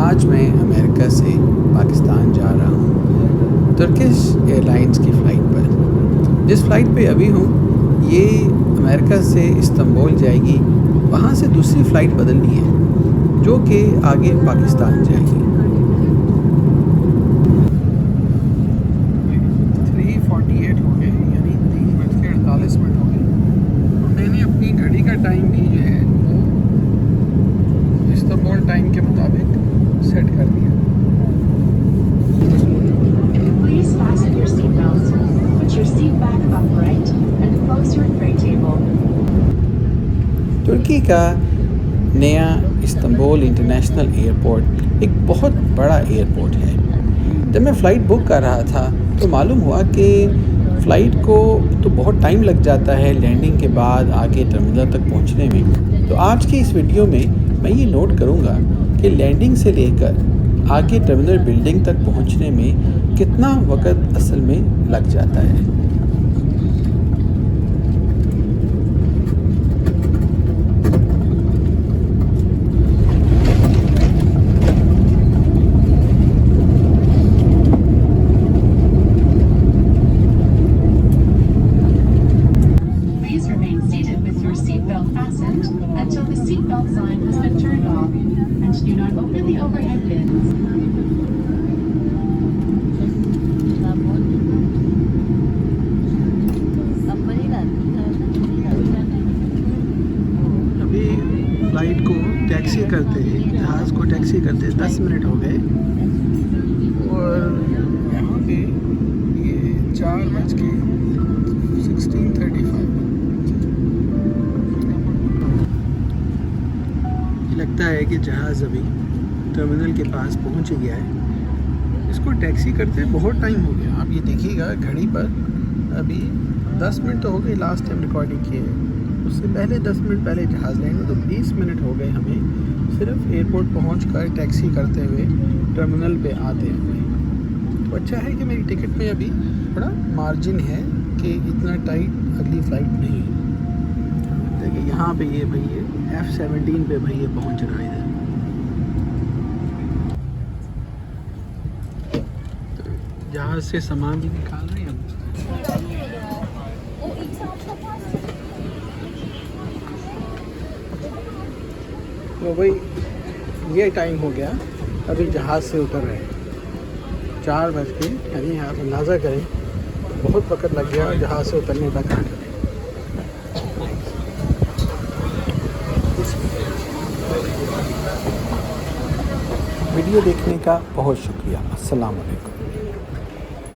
आज मैं अमेरिका से पाकिस्तान जा रहा हूँ टर्किश एयरलाइंस की फ़्लाइट पर। जिस फ़्लाइट पे अभी हूँ ये अमेरिका से इस्तांबुल जाएगी, वहाँ से दूसरी फ़्लाइट बदलनी है जो कि आगे पाकिस्तान जाएगी। 3:48 हो गए, यानी 3:48 हो गए। तो मैंने अपनी घड़ी का टाइम भी जो है वो इस्तांबुल टाइम के मुताबिक सेट कर दिया। Please fasten your seatbelts, put your seat back upright, and close your tray table. तुर्की का नया इस्तांबुल इंटरनेशनल एयरपोर्ट एक बहुत बड़ा एयरपोर्ट है। जब मैं फ़्लाइट बुक कर रहा था तो मालूम हुआ कि फ़्लाइट को तो बहुत टाइम लग जाता है लैंडिंग के बाद आगे टर्मिनल तक पहुंचने में। तो आज की इस वीडियो में मैं ये नोट करूंगा कि लैंडिंग से लेकर आगे टर्मिनल बिल्डिंग तक पहुंचने में कितना वक्त असल में लग जाता है। Please remain seated with your seatbelt fastened until the seatbelt sign has been turned off, and do not open the overhead bins. अभी फ़्लाइट को टैक्सी करते जहाज़ को टैक्सी करते 10 मिनट हो गए और यहाँ पे ये 4:16:35 लगता है कि जहाज़ अभी टर्मिनल के पास पहुँच गया है। इसको टैक्सी करते बहुत टाइम हो गया। आप ये देखिएगा घड़ी पर, अभी 10 मिनट तो हो गए लास्ट टाइम रिकॉर्डिंग किए, उससे पहले 10 मिनट पहले जहाज़ लैंड हुआ, तो 20 मिनट हो गए हमें सिर्फ एयरपोर्ट पहुंचकर टैक्सी करते हुए टर्मिनल पे आते हुए। तो अच्छा है कि मेरी टिकट में अभी थोड़ा मार्जिन है कि इतना टाइट अगली फ़्लाइट नहीं है। देखिए यहाँ पे ये भाई ये F-17 पे भाई ये पहुँच रहा है इधर। तो जहाज़ से सामान भी निकाल रहे हैं हम। तो भाई ये टाइम हो गया, अभी जहाज़ से उतर रहे हैं 4 बज के, यानी आप अंदाज़ा करें बहुत वक्त लग गया जहाज़ से उतरने तक आने में। वीडियो देखने का बहुत शुक्रिया। अस्सलाम वालेकुम।